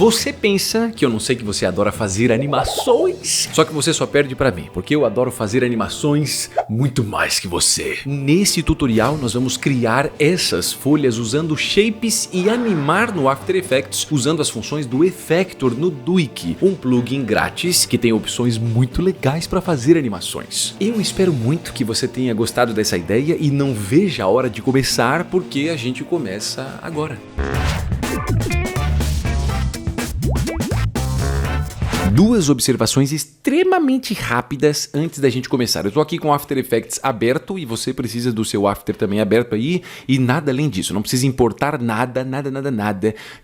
Você pensa que eu não sei que você adora fazer animações? Só que você só perde pra mim, porque eu adoro fazer animações muito mais que você. Nesse tutorial nós vamos criar essas folhas usando shapes e animar no After Effects usando as funções do Effector no Duik, um plugin grátis que tem opções muito legais para fazer animações. Eu espero muito que você tenha gostado dessa ideia e não veja a hora de começar, porque a gente começa agora. Duas observações extremamente rápidas antes da gente começar. Eu tô aqui com o After Effects aberto e você precisa do seu After também aberto aí e nada além disso. Não precisa importar nada,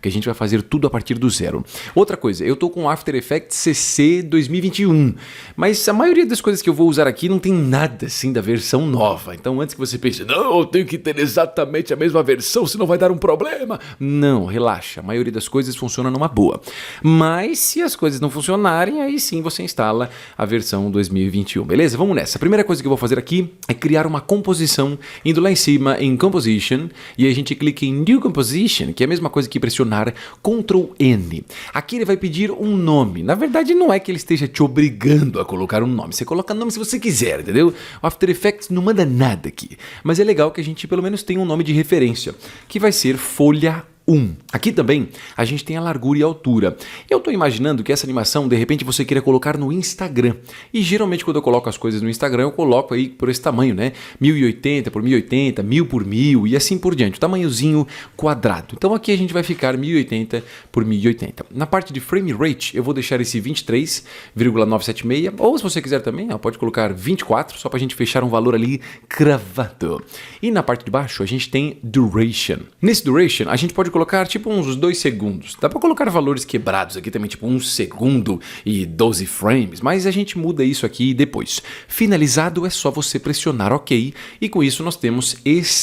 que a gente vai fazer tudo a partir do zero. Outra coisa, eu tô com o After Effects CC 2021, mas a maioria das coisas que eu vou usar aqui não tem nada assim da versão nova. Então antes que você pense, não, eu tenho que ter exatamente a mesma versão, senão vai dar um problema. Não, relaxa, a maioria das coisas funciona numa boa. Mas se as coisas não funcionarem, aí sim você instala a versão 2021, beleza? Vamos nessa. A primeira coisa que eu vou fazer aqui é criar uma composição, indo lá em cima em Composition, e aí a gente clica em New Composition, que é a mesma coisa que pressionar Ctrl N. Aqui ele vai pedir um nome. Na verdade não é que ele esteja te obrigando a colocar um nome, você coloca o nome se você quiser, entendeu? O After Effects não manda nada aqui, mas é legal que a gente pelo menos tenha um nome de referência, que vai ser Folha 1. Aqui também a gente tem a largura e a altura. Eu estou imaginando que essa animação de repente você queira colocar no Instagram. E geralmente quando eu coloco as coisas no Instagram eu coloco aí por esse tamanho, né? 1080 por 1080, 1000 por 1000 e assim por diante. O tamanhozinho quadrado. Então aqui a gente vai ficar 1080 por 1080. Na parte de frame rate eu vou deixar esse 23,976 ou se você quiser também pode colocar 24 só para a gente fechar um valor ali cravado. E na parte de baixo a gente tem duration. Nesse duration a gente pode colocar tipo uns 2 segundos. Dá para colocar valores quebrados aqui também, tipo 1 segundo e 12 frames, mas a gente muda isso aqui depois. Finalizado é só você pressionar OK e com isso nós temos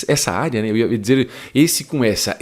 essa área, né? Eu ia dizer esse com essa,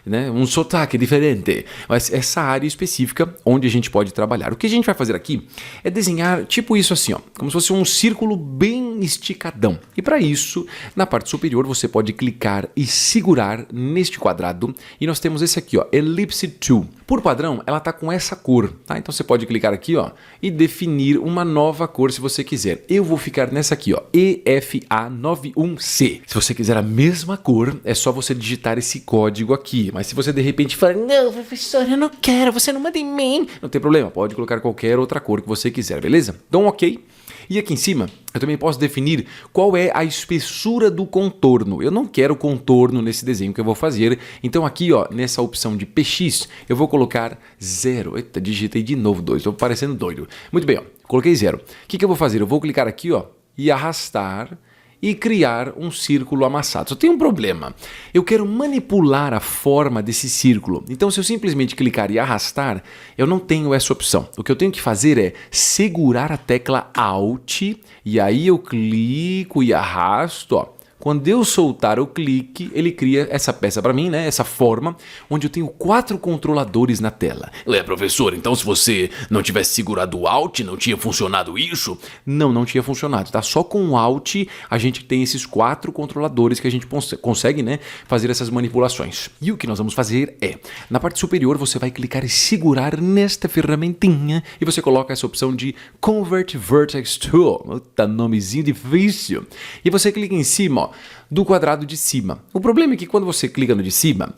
né? Um sotaque diferente, mas essa área específica onde a gente pode trabalhar. O que a gente vai fazer aqui é desenhar tipo isso assim, ó, como se fosse um círculo bem esticadão. E para isso, na parte superior você pode clicar e segurar neste quadrado. E nós temos esse aqui, ó, Ellipse Tool. Por padrão, ela tá com essa cor, tá? Então você pode clicar aqui, ó, e definir uma nova cor se você quiser. Eu vou ficar nessa aqui, ó, EFA91C. Se você quiser a mesma cor, é só você digitar esse código aqui. Mas se você de repente falar, não, professor, eu não quero, você não manda em mim, não tem problema, pode colocar qualquer outra cor que você quiser, beleza? Então, OK. E aqui em cima, eu também posso definir qual é a espessura do contorno. Eu não quero contorno nesse desenho que eu vou fazer. Então aqui, ó, nessa opção de PX, eu vou colocar 0. Eita, digitei de novo 2, estou parecendo doido. Muito bem, ó, coloquei 0. O que eu vou fazer? Eu vou clicar aqui, ó, e arrastar e criar um círculo amassado. Só tem um problema. Eu quero manipular a forma desse círculo. Então, se eu simplesmente clicar e arrastar, eu não tenho essa opção. O que eu tenho que fazer é segurar a tecla Alt e aí eu clico e arrasto, ó. Quando eu soltar o clique, ele cria essa peça para mim, né? Essa forma, onde eu tenho 4 controladores na tela. Ué, professor, então se você não tivesse segurado o Alt, não tinha funcionado isso? Não, não tinha funcionado, tá? Só com o Alt a gente tem esses 4 controladores que a gente consegue, né, fazer essas manipulações. E o que nós vamos fazer é, na parte superior você vai clicar e segurar nesta ferramentinha e você coloca essa opção de Convert Vertex Tool. Puta, nomezinho difícil. E você clica em cima, ó, do quadrado de cima. O problema é que quando você clica no de cima,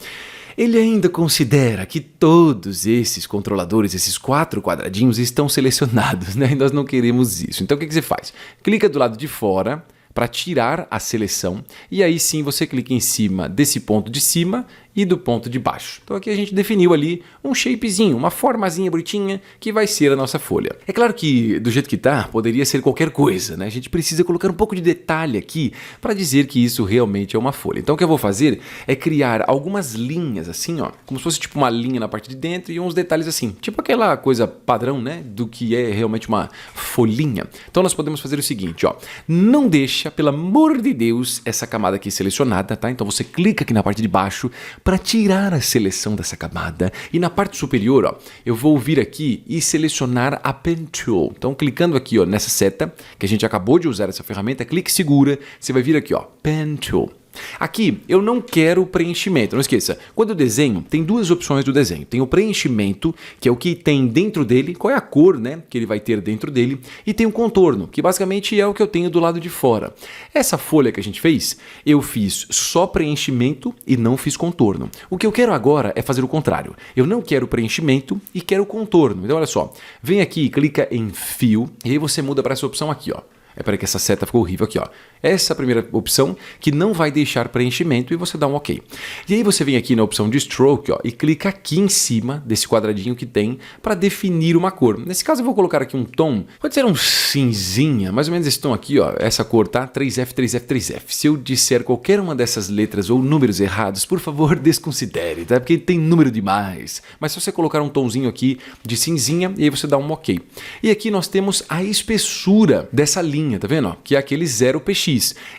ele ainda considera que todos esses controladores, esses 4 quadradinhos estão selecionados, né? E nós não queremos isso. Então o que você faz? Clica do lado de fora para tirar a seleção e aí sim você clica em cima desse ponto de cima e do ponto de baixo. Então aqui a gente definiu ali um shapezinho, uma formazinha bonitinha que vai ser a nossa folha. É claro que do jeito que tá, poderia ser qualquer coisa, né? A gente precisa colocar um pouco de detalhe aqui para dizer que isso realmente é uma folha. Então o que eu vou fazer é criar algumas linhas assim, ó, como se fosse tipo uma linha na parte de dentro e uns detalhes assim, tipo aquela coisa padrão, né, do que é realmente uma folhinha. Então nós podemos fazer o seguinte, ó, não deixa, pelo amor de Deus, essa camada aqui selecionada, tá? Então você clica aqui na parte de baixo para tirar a seleção dessa camada e na parte superior, ó, eu vou vir aqui e selecionar a Pen Tool. Então clicando aqui, ó, nessa seta que a gente acabou de usar essa ferramenta, clique e segura, você vai vir aqui, ó, Pen Tool. Aqui eu não quero preenchimento, não esqueça. Quando eu desenho, tem duas opções do desenho. Tem o preenchimento, que é o que tem dentro dele, qual é a cor, né, que ele vai ter dentro dele, e tem o contorno, que basicamente é o que eu tenho do lado de fora. Essa folha que a gente fez, eu fiz só preenchimento e não fiz contorno. O que eu quero agora é fazer o contrário. Eu não quero preenchimento e quero contorno. Então olha só, vem aqui, clica em Fio, e aí você muda para essa opção aqui, ó. Peraí que essa seta ficou horrível aqui, ó. Essa é a primeira opção que não vai deixar preenchimento e você dá um OK. E aí você vem aqui na opção de Stroke, ó, e clica aqui em cima desse quadradinho que tem para definir uma cor. Nesse caso eu vou colocar aqui um tom, pode ser um cinzinha, mais ou menos esse tom aqui, ó, essa cor, tá? 3F, 3F, 3F. Se eu disser qualquer uma dessas letras ou números errados, por favor, desconsidere, tá? Porque tem número demais. Mas se você colocar um tomzinho aqui de cinzinha, e aí você dá um OK. E aqui nós temos a espessura dessa linha, tá vendo? Que é aquele 0px.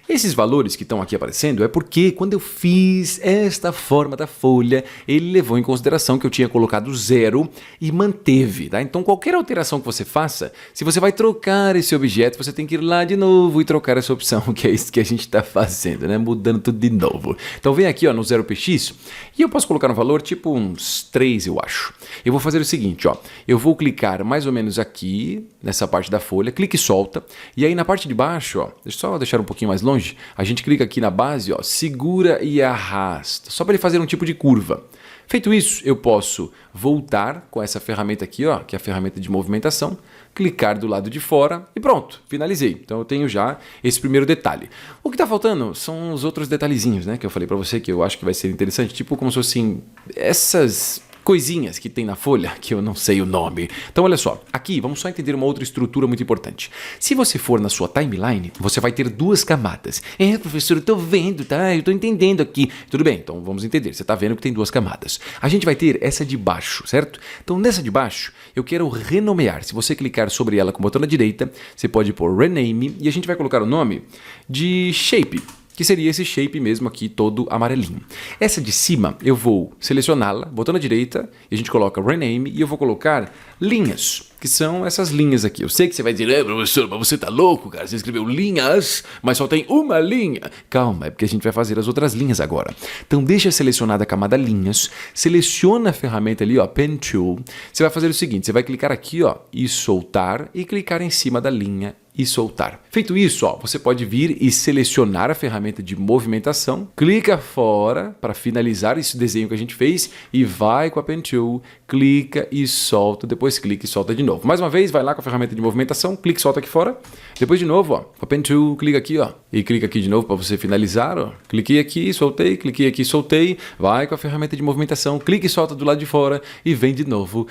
Esses valores que estão aqui aparecendo é porque quando eu fiz esta forma da folha, ele levou em consideração que eu tinha colocado 0 e manteve, tá? Então qualquer alteração que você faça, se você vai trocar esse objeto, você tem que ir lá de novo e trocar essa opção, que é isso que a gente está fazendo, né? Mudando tudo de novo. Então vem aqui, ó, no 0px e eu posso colocar um valor tipo uns 3, eu acho. Eu vou fazer o seguinte, ó, eu vou clicar mais ou menos aqui, nessa parte da folha, clique e solta, e aí na parte de baixo, ó, deixa eu só deixar um pouquinho mais longe, a gente clica aqui na base, ó, segura e arrasta, só para ele fazer um tipo de curva. Feito isso, eu posso voltar com essa ferramenta aqui, ó, que é a ferramenta de movimentação, clicar do lado de fora e pronto, finalizei. Então eu tenho já esse primeiro detalhe. O que está faltando são os outros detalhezinhos, né, que eu falei para você que eu acho que vai ser interessante, tipo como se fossem essas coisinhas que tem na folha, que eu não sei o nome. Então olha só, aqui vamos só entender uma outra estrutura muito importante. Se você for na sua timeline, você vai ter duas camadas. Professor, eu tô vendo, tá? Eu tô entendendo aqui. Tudo bem, então vamos entender. Você tá vendo que tem duas camadas. A gente vai ter essa de baixo, certo? Então nessa de baixo, eu quero renomear. Se você clicar sobre ela com o botão da direita, você pode pôr Rename e a gente vai colocar o nome de Shape, que seria esse shape mesmo aqui, todo amarelinho. Essa de cima, eu vou selecioná-la, botão na direita, e a gente coloca Rename, e eu vou colocar linhas, que são essas linhas aqui. Eu sei que você vai dizer, professor, mas você tá louco, cara, você escreveu linhas, mas só tem uma linha. Calma, é porque a gente vai fazer as outras linhas agora. Então deixa selecionada a camada linhas, seleciona a ferramenta ali, ó, Pen Tool, você vai fazer o seguinte, você vai clicar aqui, ó, e soltar, e clicar em cima da linha e soltar. Feito isso, ó, você pode vir e selecionar a ferramenta de movimentação, clica fora para finalizar esse desenho que a gente fez e vai com a Pen Tool, clica e solta, depois clica e solta de novo. Mais uma vez, vai lá com a ferramenta de movimentação, clica e solta aqui fora, depois de novo, ó, com a Pen Tool, clica aqui, ó, e clica aqui de novo para você finalizar, ó, cliquei aqui, soltei, vai com a ferramenta de movimentação, clica e solta do lado de fora e vem de novo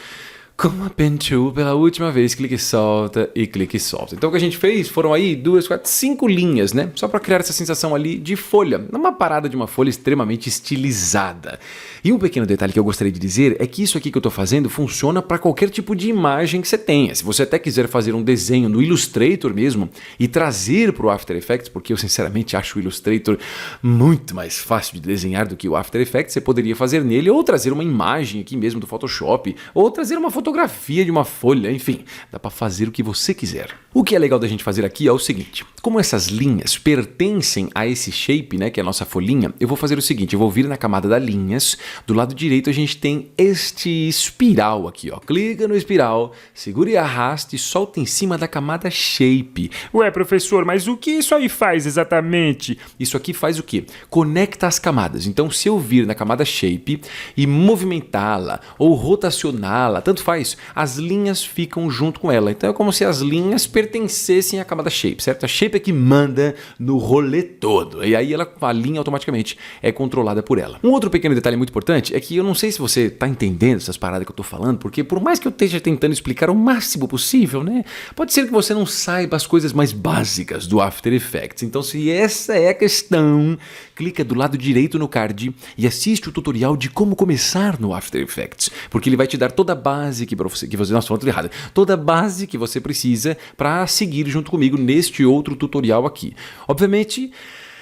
com a Pen Tool pela última vez, clique e solta e clique e solta. Então o que a gente fez foram aí 2, 4, 5 linhas, né? Só para criar essa sensação ali de folha, numa parada de uma folha extremamente estilizada. E um pequeno detalhe que eu gostaria de dizer é que isso aqui que eu estou fazendo funciona para qualquer tipo de imagem que você tenha. Se você até quiser fazer um desenho no Illustrator mesmo e trazer para o After Effects, porque eu sinceramente acho o Illustrator muito mais fácil de desenhar do que o After Effects, você poderia fazer nele ou trazer uma imagem aqui mesmo do Photoshop, ou trazer uma fotografia de uma folha, enfim, dá para fazer o que você quiser. O que é legal da gente fazer aqui é o seguinte, como essas linhas pertencem a esse shape, né, que é a nossa folhinha, eu vou fazer o seguinte, eu vou vir na camada das linhas, do lado direito a gente tem este espiral aqui, ó, clica no espiral, segura e arrasta e solta em cima da camada shape. Ué, professor, mas o que isso aí faz exatamente? Isso aqui faz o quê? Conecta as camadas. Então, se eu vir na camada shape e movimentá-la ou rotacioná-la, tanto faz, as linhas ficam junto com ela. Então, é como se as linhas pertencessem à camada shape, certo? A shape é que manda no rolê todo. E aí a linha automaticamente é controlada por ela. Um outro pequeno detalhe muito importante é que eu não sei se você está entendendo essas paradas que eu estou falando, porque por mais que eu esteja tentando explicar o máximo possível, né? Pode ser que você não saiba as coisas mais básicas do After Effects. Então, se essa é a questão, clica do lado direito no card e assiste o tutorial de como começar no After Effects, porque ele vai te dar toda a base nossa, falando tudo errado, toda a base que você precisa para seguir junto comigo neste outro tutorial aqui. Obviamente,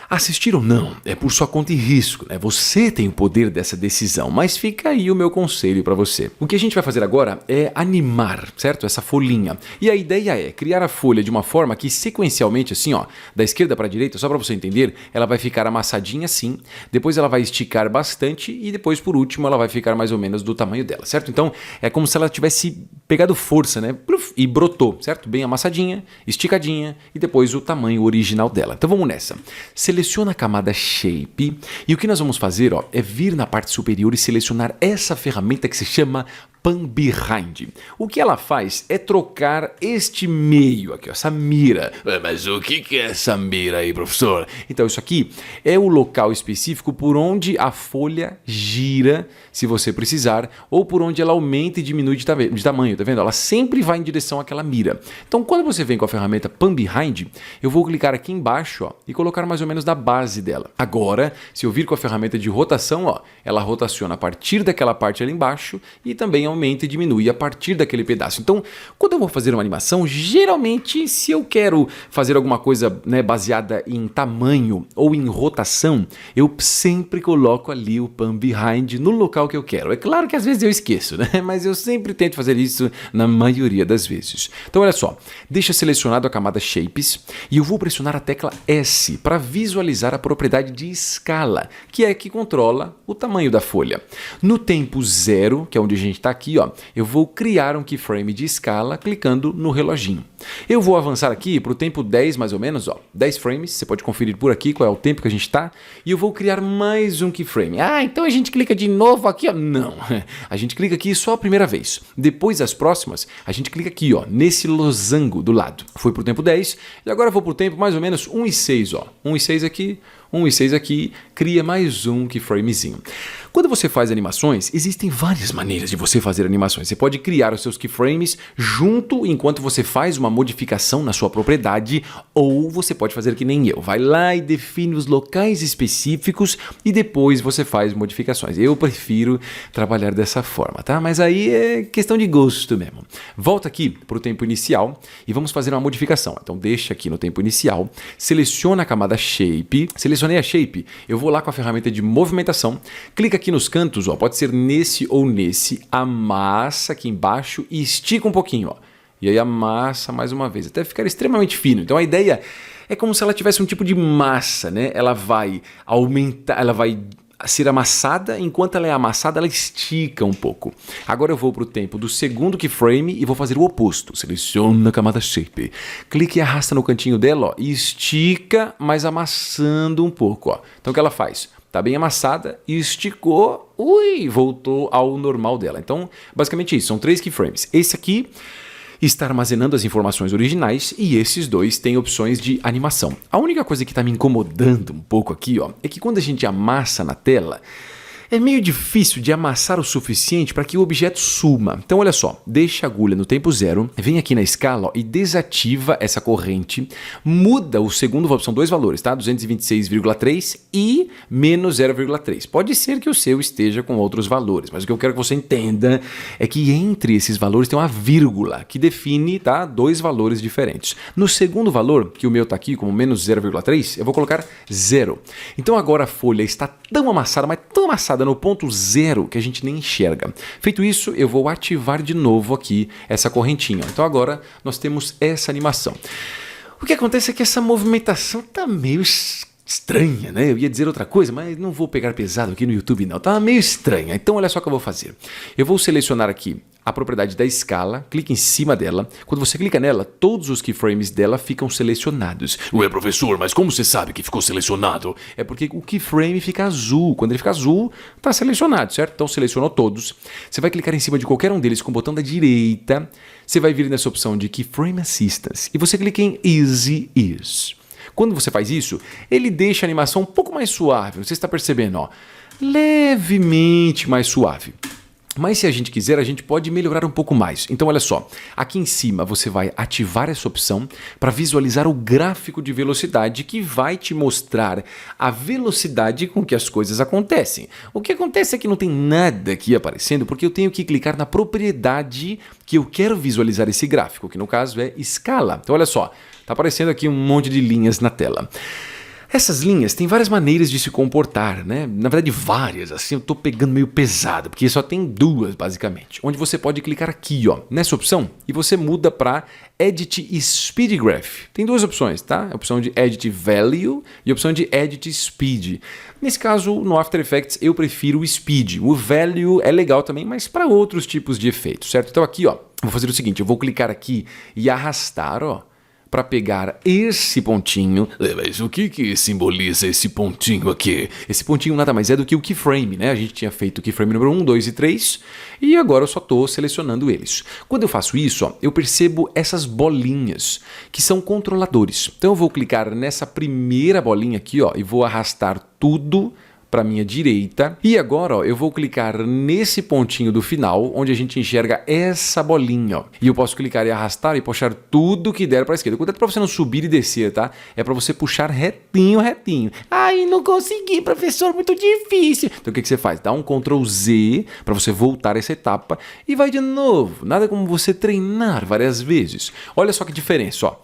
Assistir ou não é por sua conta e risco, né? Você tem o poder dessa decisão, mas fica aí o meu conselho para você. O que a gente vai fazer agora é animar, certo? Essa folhinha. E a ideia é criar a folha de uma forma que sequencialmente, assim, ó, da esquerda para a direita, só para você entender, ela vai ficar amassadinha assim, depois ela vai esticar bastante e depois, por último, ela vai ficar mais ou menos do tamanho dela, certo? Então, é como se ela tivesse pegado força, né? E brotou, certo? Bem amassadinha, esticadinha e depois o tamanho original dela. Então vamos nessa. Seleciona a camada Shape e o que nós vamos fazer, ó, é vir na parte superior e selecionar essa ferramenta que se chama Pan Behind. O que ela faz é trocar este meio aqui, ó, essa mira. Mas o que é essa mira aí, professor? Então isso aqui é o local específico por onde a folha gira, se você precisar, ou por onde ela aumenta e diminui de tamanho, tá vendo? Ela sempre vai em direção àquela mira. Então quando você vem com a ferramenta Pan Behind, eu vou clicar aqui embaixo, ó, e colocar mais ou menos na base dela. Agora, se eu vir com a ferramenta de rotação, ó, ela rotaciona a partir daquela parte ali embaixo e também aumenta e diminui a partir daquele pedaço. Então, quando eu vou fazer uma animação, geralmente, se eu quero fazer alguma coisa, né, baseada em tamanho ou em rotação, eu sempre coloco ali o Pan Behind no local que eu quero. É claro que às vezes eu esqueço, né? Mas eu sempre tento fazer isso na maioria das vezes. Então, olha só, deixa selecionado a camada Shapes e eu vou pressionar a tecla S para visualizar a propriedade de escala, que é que controla o tamanho da folha. No tempo 0, que é onde a gente está aqui, ó, eu vou criar um keyframe de escala clicando no reloginho. Eu vou avançar aqui para o tempo 10 mais ou menos, ó, 10 frames, você pode conferir por aqui qual é o tempo que a gente está, e eu vou criar mais um keyframe. Ah, então a gente clica de novo aqui, ó. Não, a gente clica aqui só a primeira vez. Depois das próximas, a gente clica aqui, ó, nesse losango do lado. Foi para o tempo 10 e agora eu vou para o tempo mais ou menos 1 e 6, ó. 1 e 6 aqui, 1 e 6 aqui, cria mais um keyframezinho. Quando você faz animações, existem várias maneiras de você fazer animações. Você pode criar os seus keyframes junto enquanto você faz uma modificação na sua propriedade, ou você pode fazer que nem eu. Vai lá e define os locais específicos e depois você faz modificações. Eu prefiro trabalhar dessa forma, tá? Mas aí é questão de gosto mesmo. Volta aqui para o tempo inicial e vamos fazer uma modificação. Então deixa aqui no tempo inicial, seleciona a camada Shape. Selecionei a Shape, eu vou lá com a ferramenta de movimentação, clica aqui nos cantos, ó, pode ser nesse ou nesse, amassa aqui embaixo e estica um pouquinho, ó. E aí amassa mais uma vez, até ficar extremamente fino. Então a ideia é como se ela tivesse um tipo de massa, né? Ela vai aumentar, ela vai ser amassada, enquanto ela é amassada, ela estica um pouco. Agora eu vou para o tempo do segundo keyframe e vou fazer o oposto. Seleciona a camada Shape, clique e arrasta no cantinho dela, ó, e estica, mas amassando um pouco, ó. Então o que ela faz? Tá bem amassada e esticou, voltou ao normal dela. Então, basicamente isso, são 3 keyframes. Esse aqui está armazenando as informações originais e esses dois têm opções de animação. A única coisa que está me incomodando um pouco aqui, ó, é que quando a gente amassa na tela, é meio difícil de amassar o suficiente para que o objeto suma. Então olha só, deixa a agulha no tempo 0, vem aqui na escala, ó, e desativa essa corrente, muda o segundo, são 2 valores, tá? 226,3 e menos 0,3. Pode ser que o seu esteja com outros valores, mas o que eu quero que você entenda é que entre esses valores tem uma vírgula que define, tá, 2 valores diferentes. No segundo valor, que o meu está aqui como menos 0,3, eu vou colocar 0. Então agora a folha está tão amassada, mas tão amassada no ponto 0 que a gente nem enxerga. Feito isso, eu vou ativar de novo aqui essa correntinha. Então agora nós temos essa animação. O que acontece é que essa movimentação tá meio estranha, né? Eu ia dizer outra coisa, mas não vou pegar pesado aqui no YouTube não. Tá meio estranha. Então olha só o que eu vou fazer. Eu vou selecionar aqui a propriedade da escala, clica em cima dela. Quando você clica nela, todos os keyframes dela ficam selecionados. Ué, professor, mas como você sabe que ficou selecionado? É porque o keyframe fica azul. Quando ele fica azul, está selecionado, certo? Então selecionou todos. Você vai clicar em cima de qualquer um deles com o botão da direita. Você vai vir nessa opção de Keyframe Assistance e você clica em Easy Ease. Quando você faz isso, ele deixa a animação um pouco mais suave. Você está percebendo, ó, levemente mais suave. Mas se a gente quiser, a gente pode melhorar um pouco mais. Então olha só, aqui em cima você vai ativar essa opção para visualizar o gráfico de velocidade que vai te mostrar a velocidade com que as coisas acontecem. O que acontece é que não tem nada aqui aparecendo porque eu tenho que clicar na propriedade que eu quero visualizar esse gráfico, que no caso é escala. Então olha só, está aparecendo aqui um monte de linhas na tela. Essas linhas têm várias maneiras de se comportar, né? Na verdade, várias, assim, eu tô pegando meio pesado, porque só tem duas, basicamente. Onde você pode clicar aqui, ó, nessa opção, e você muda para Edit Speed Graph. Tem duas opções, tá? A opção de Edit Value e a opção de Edit Speed. Nesse caso, no After Effects, eu prefiro o Speed. O Value é legal também, mas para outros tipos de efeitos, certo? Então aqui, ó, vou fazer o seguinte, eu vou clicar aqui e arrastar, ó, para pegar esse pontinho. Mas o que simboliza esse pontinho aqui? Esse pontinho nada mais é do que o keyframe, né? A gente tinha feito o keyframe número 1, 2 e 3 e agora eu só estou selecionando eles. Quando eu faço isso, ó, eu percebo essas bolinhas que são controladores. Então eu vou clicar nessa primeira bolinha aqui, ó, e vou arrastar tudo para minha direita. E agora, ó, eu vou clicar nesse pontinho do final, onde a gente enxerga essa bolinha, ó. E eu posso clicar e arrastar e puxar tudo que der para a esquerda. Cuidado para você não subir e descer, tá? É para você puxar retinho, retinho. Ai, não consegui, professor, muito difícil. Então o que você faz? Dá um Ctrl Z para você voltar essa etapa e vai de novo. Nada como você treinar várias vezes. Olha só que diferença, ó.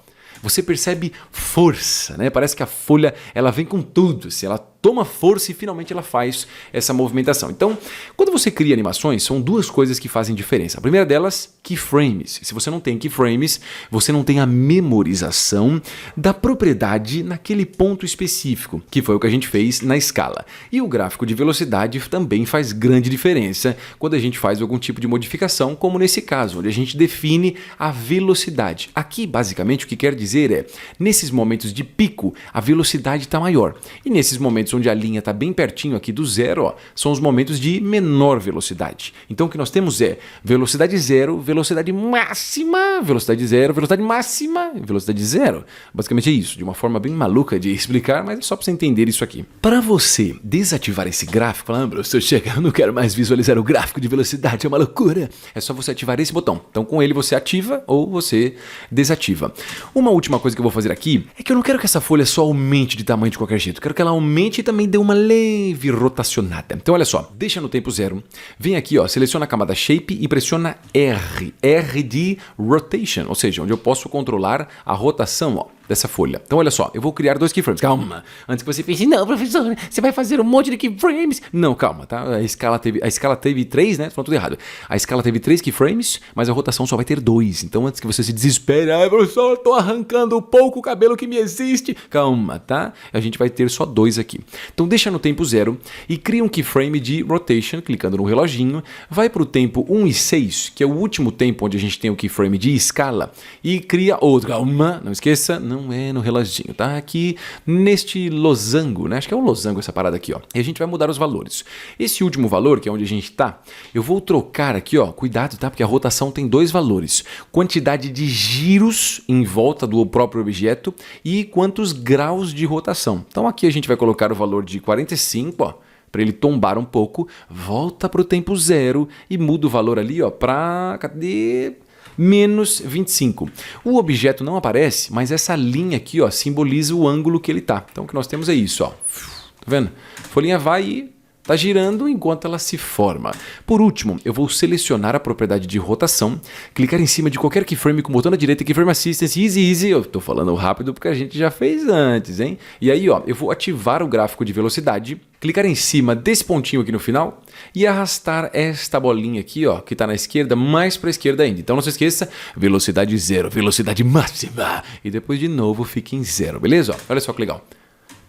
Você percebe força, né? Parece que a folha ela vem com tudo, assim, ela toma força e finalmente ela faz essa movimentação. Então, quando você cria animações, são duas coisas que fazem diferença. A primeira delas, keyframes. Se você não tem keyframes, você não tem a memorização da propriedade naquele ponto específico, que foi o que a gente fez na escala. E o gráfico de velocidade também faz grande diferença quando a gente faz algum tipo de modificação, como nesse caso, onde a gente define a velocidade. Aqui, basicamente, o que quer dizer é, nesses momentos de pico, a velocidade está maior. E nesses momentos onde a linha está bem pertinho aqui do zero, ó, são os momentos de menor velocidade. Então o que nós temos é velocidade zero, velocidade máxima, velocidade zero, velocidade máxima, velocidade zero. Basicamente é isso, de uma forma bem maluca de explicar, mas é só para você entender isso aqui. Para você desativar esse gráfico, professor, chega, eu não quero mais visualizar o gráfico de velocidade, é uma loucura. É só você ativar esse botão. Então com ele você ativa ou você desativa. Uma última coisa que eu vou fazer aqui é que eu não quero que essa folha só aumente de tamanho de qualquer jeito, eu quero que ela aumente e também dê uma leve rotacionada. Então olha só, deixa no tempo zero, vem aqui, ó, seleciona a camada Shape e pressiona R, R de Rotation, ou seja, onde eu posso controlar a rotação, ó, dessa folha. Então olha só, eu vou criar 2 keyframes. Calma, antes que você pense, não, professor, você vai fazer um monte de keyframes. Não, calma, tá? A escala teve 3, né? Tô falando tudo errado. A escala teve 3 keyframes, mas a rotação só vai ter 2. Então antes que você se desespere, ai, professor, eu tô arrancando o pouco cabelo que me existe. Calma, tá? A gente vai ter só 2 aqui. Então deixa no tempo 0 e cria um keyframe de rotation, clicando no reloginho, vai para o tempo 1 e 6, que é o último tempo onde a gente tem o keyframe de escala, e cria outro. Calma, não esqueça, não é no reloginho, tá? Aqui neste losango, né? Acho que é um losango essa parada aqui, ó. E a gente vai mudar os valores. Esse último valor, que é onde a gente tá, eu vou trocar aqui, ó. Cuidado, tá? Porque a rotação tem 2 valores. Quantidade de giros em volta do próprio objeto e quantos graus de rotação. Então aqui a gente vai colocar o valor de 45, ó. Para ele tombar um pouco, volta para o tempo 0 e muda o valor ali, ó, para... Cadê? Menos 25. O objeto não aparece, mas essa linha aqui, ó, simboliza o ângulo que ele tá. Então o que nós temos é isso, ó. Tá vendo? A folhinha vai e tá girando enquanto ela se forma. Por último, eu vou selecionar a propriedade de rotação, clicar em cima de qualquer keyframe com o botão da direita, Keyframe Assistance, easy. Eu tô falando rápido porque a gente já fez antes, hein? E aí, ó, eu vou ativar o gráfico de velocidade, clicar em cima desse pontinho aqui no final e arrastar esta bolinha aqui, ó, que tá na esquerda, mais para a esquerda ainda. Então não se esqueça, velocidade 0, velocidade máxima. E depois de novo fica em 0, beleza? Olha só que legal.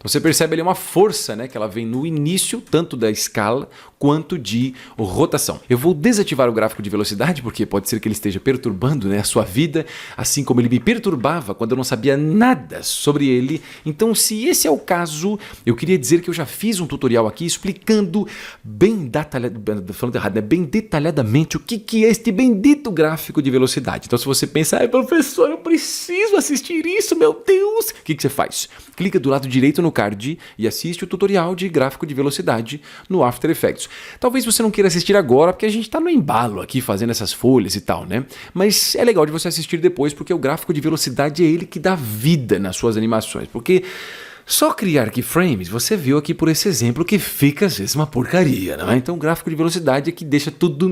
Você percebe ali uma força, né, que ela vem no início, tanto da escala quanto de rotação. Eu vou desativar o gráfico de velocidade, porque pode ser que ele esteja perturbando, né, a sua vida, assim como ele me perturbava quando eu não sabia nada sobre ele. Então, se esse é o caso, eu queria dizer que eu já fiz um tutorial aqui explicando bem detalhadamente o que é este bendito gráfico de velocidade. Então, se você pensa, ai, professor, eu preciso assistir isso, meu Deus! O que você faz? Clica do lado direito no card e assiste o tutorial de gráfico de velocidade no After Effects. Talvez você não queira assistir agora, porque a gente está no embalo aqui fazendo essas folhas e tal, né? Mas é legal de você assistir depois, porque o gráfico de velocidade é ele que dá vida nas suas animações. Porque Só criar keyframes, você viu aqui por esse exemplo que fica às vezes uma porcaria, não é? Então o gráfico de velocidade é que deixa tudo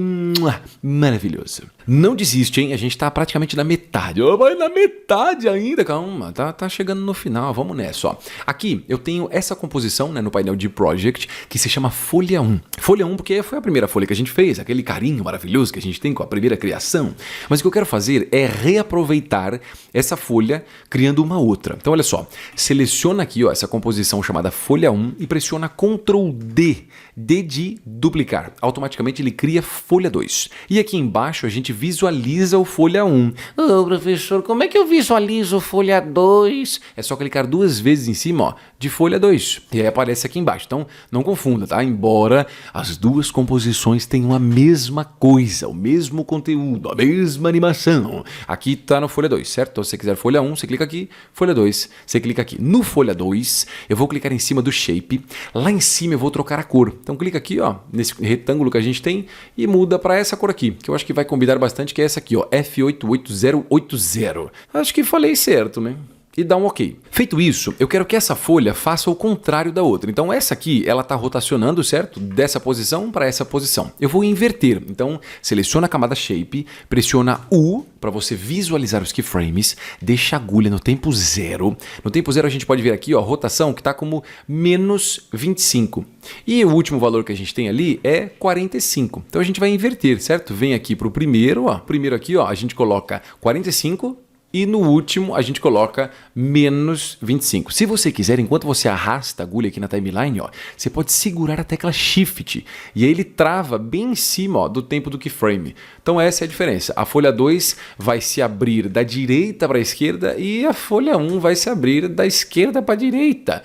maravilhoso. Não desiste, hein? A gente tá praticamente na metade. Oh, vai na metade ainda, calma, tá chegando no final, vamos nessa, ó. Aqui eu tenho essa composição, né, no painel de Project, que se chama folha 1. Folha 1 porque foi a primeira folha que a gente fez, aquele carinho maravilhoso que a gente tem com a primeira criação. Mas o que eu quero fazer é reaproveitar essa folha criando uma outra. Então olha só, seleciona aqui, ó, essa composição chamada folha 1 e pressiona Ctrl D, D de duplicar. Automaticamente ele cria folha 2. E aqui embaixo a gente visualiza o folha 1. Ô, professor, como é que eu visualizo folha 2? É só clicar 2 vezes em cima, ó, de folha 2. E aí aparece aqui embaixo. Então não confunda, tá? Embora as duas composições tenham a mesma coisa, o mesmo conteúdo, a mesma animação. Aqui tá no folha 2, certo? Então se você quiser folha 1, você clica aqui, folha 2, você clica aqui. No folha 2, eu vou clicar em cima do shape. Lá em cima eu vou trocar a cor. Então clica aqui, ó, nesse retângulo que a gente tem e muda para essa cor aqui, que eu acho que vai combinar bastante, que é essa aqui, ó, F88080. Acho que falei certo, né? E dá um OK. Feito isso, eu quero que essa folha faça o contrário da outra. Então essa aqui, ela está rotacionando, certo? Dessa posição para essa posição. Eu vou inverter. Então seleciona a camada Shape, pressiona U para você visualizar os keyframes, deixa a agulha no tempo 0. No tempo 0 a gente pode ver aqui, ó, a rotação que está como menos 25. E o último valor que a gente tem ali é 45. Então a gente vai inverter, certo? Vem aqui para o primeiro, ó. Primeiro aqui, ó, a gente coloca 45. E no último a gente coloca menos 25. Se você quiser, enquanto você arrasta a agulha aqui na timeline, ó, você pode segurar a tecla Shift. E aí ele trava bem em cima, ó, do tempo do keyframe. Então essa é a diferença. A folha 2 vai se abrir da direita para a esquerda e a folha 1 vai se abrir da esquerda para a direita.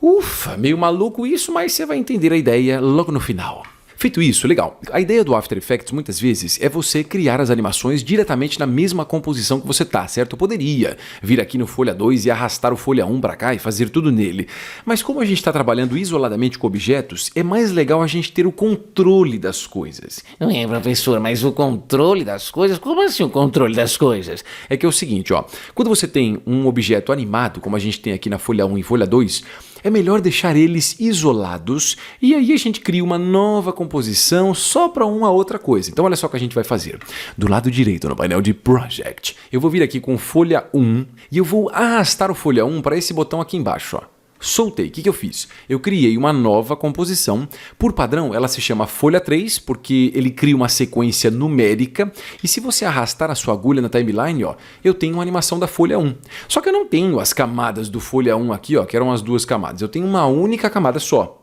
Ufa, meio maluco isso, mas você vai entender a ideia logo no final. Feito isso, legal. A ideia do After Effects muitas vezes é você criar as animações diretamente na mesma composição que você tá, certo? Eu poderia vir aqui no folha 2 e arrastar o folha 1 para cá e fazer tudo nele. Mas como a gente está trabalhando isoladamente com objetos, é mais legal a gente ter o controle das coisas. Professor, mas o controle das coisas? Como assim o controle das coisas? É que é o seguinte, ó. Quando você tem um objeto animado, como a gente tem aqui na folha 1 e folha 2, é melhor deixar eles isolados e aí a gente cria uma nova composição só para uma outra coisa. Então olha só o que a gente vai fazer. Do lado direito no painel de Project, eu vou vir aqui com folha 1 e eu vou arrastar o folha 1 para esse botão aqui embaixo, ó. Soltei. O que eu fiz? Eu criei uma nova composição. Por padrão, ela se chama folha 3, porque ele cria uma sequência numérica. E se você arrastar a sua agulha na timeline, ó, eu tenho uma animação da folha 1. Só que eu não tenho as camadas do folha 1 aqui, ó, que eram as duas camadas. Eu tenho uma única camada só.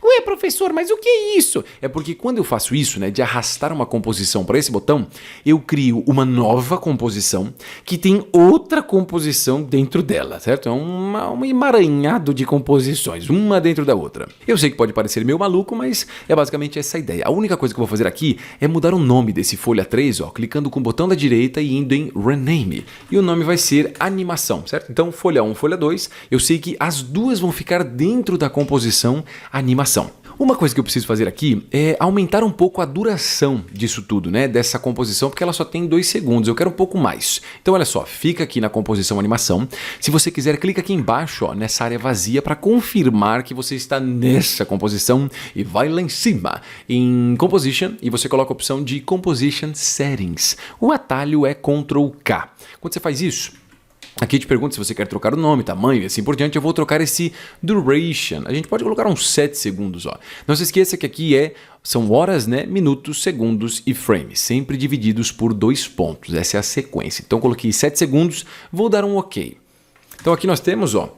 Ué, professor, mas o que é isso? É porque quando eu faço isso, né, de arrastar uma composição para esse botão, eu crio uma nova composição que tem outra composição dentro dela, certo? É um emaranhado de composições, uma dentro da outra. Eu sei que pode parecer meio maluco, mas é basicamente essa a ideia. A única coisa que eu vou fazer aqui é mudar o nome desse folha 3, ó, clicando com o botão da direita e indo em Rename. E o nome vai ser animação, certo? Então, folha 1, folha 2, eu sei que as duas vão ficar dentro da composição animação. Uma coisa que eu preciso fazer aqui é aumentar um pouco a duração disso tudo, né? Dessa composição, porque ela só tem 2 segundos. Eu quero um pouco mais. Então, olha só, fica aqui na composição animação. Se você quiser, clica aqui embaixo, ó, nessa área vazia para confirmar que você está nessa composição e vai lá em cima em Composition e você coloca a opção de Composition Settings. O atalho é Ctrl K. Quando você faz isso, aqui te pergunta se você quer trocar o nome, tamanho e assim por diante. Eu vou trocar esse duration. A gente pode colocar uns 7 segundos, ó. Não se esqueça que aqui são horas, né, minutos, segundos e frames, sempre divididos por 2 pontos. Essa é a sequência. Então coloquei 7 segundos, vou dar um OK. Então aqui nós temos, ó,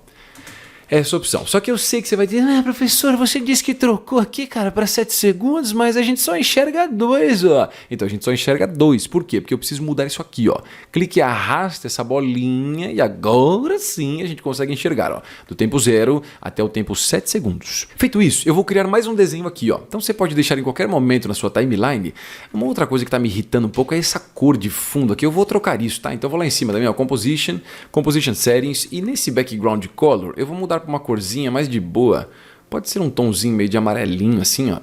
essa opção. Só que eu sei que você vai dizer, professor, você disse que trocou aqui, cara, para 7 segundos, mas a gente só enxerga 2, ó. Então a gente só enxerga 2. Por quê? Porque eu preciso mudar isso aqui, ó. Clique e arrasta essa bolinha e agora sim a gente consegue enxergar, ó. Do tempo 0 até o tempo 7 segundos. Feito isso, eu vou criar mais um desenho aqui, ó. Então você pode deixar em qualquer momento na sua timeline. Uma outra coisa que tá me irritando um pouco é essa cor de fundo aqui. Eu vou trocar isso, tá? Então eu vou lá em cima também, ó, Composition Settings e nesse Background Color eu vou mudar para uma corzinha mais de boa. Pode ser um tomzinho meio de amarelinho assim, ó.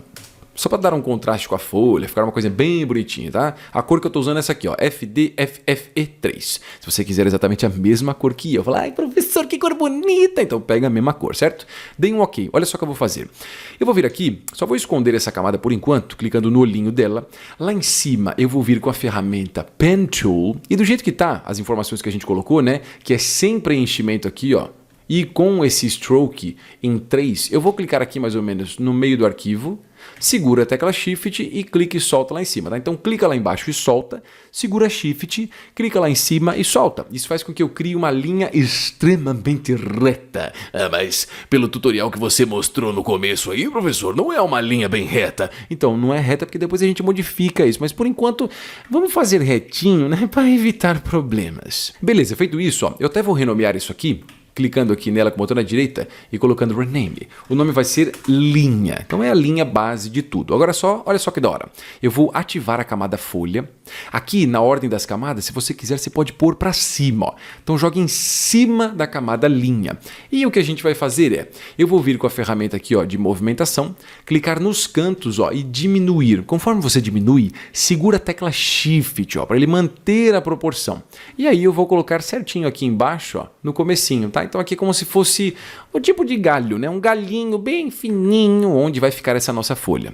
Só para dar um contraste com a folha, ficar uma coisa bem bonitinha, tá? A cor que eu tô usando é essa aqui, ó, FDFFE3. Se você quiser exatamente a mesma cor que eu, falar, ai professor, que cor bonita! Então pega a mesma cor, certo? Dei um ok. Olha só o que eu vou fazer. Eu vou vir aqui, só vou esconder essa camada por enquanto, clicando no olhinho dela. Lá em cima eu vou vir com a ferramenta Pen Tool e do jeito que tá, as informações que a gente colocou, né? Que é sem preenchimento aqui, ó. E com esse stroke em 3, eu vou clicar aqui mais ou menos no meio do arquivo, segura a tecla Shift e clica e solta lá em cima. Tá? Então clica lá embaixo e solta, segura Shift, clica lá em cima e solta. Isso faz com que eu crie uma linha extremamente reta. Ah, mas pelo tutorial que você mostrou no começo aí, professor, não é uma linha bem reta. Então não é reta porque depois a gente modifica isso, mas por enquanto vamos fazer retinho, né, para evitar problemas. Beleza, feito isso, ó, eu até vou renomear isso aqui. Clicando aqui nela com o botão na direita e colocando Rename. O nome vai ser linha. Então é a linha base de tudo. Agora só, olha só que da hora. Eu vou ativar a camada folha. Aqui na ordem das camadas, se você quiser, você pode pôr para cima. Ó. Então joga em cima da camada linha. E o que a gente vai fazer é, eu vou vir com a ferramenta aqui ó, de movimentação, clicar nos cantos ó, e diminuir. Conforme você diminui, segura a tecla Shift para ele manter a proporção. E aí eu vou colocar certinho aqui embaixo, ó, no comecinho, tá? Então aqui é como se fosse o tipo de galho, né? Um galhinho bem fininho onde vai ficar essa nossa folha.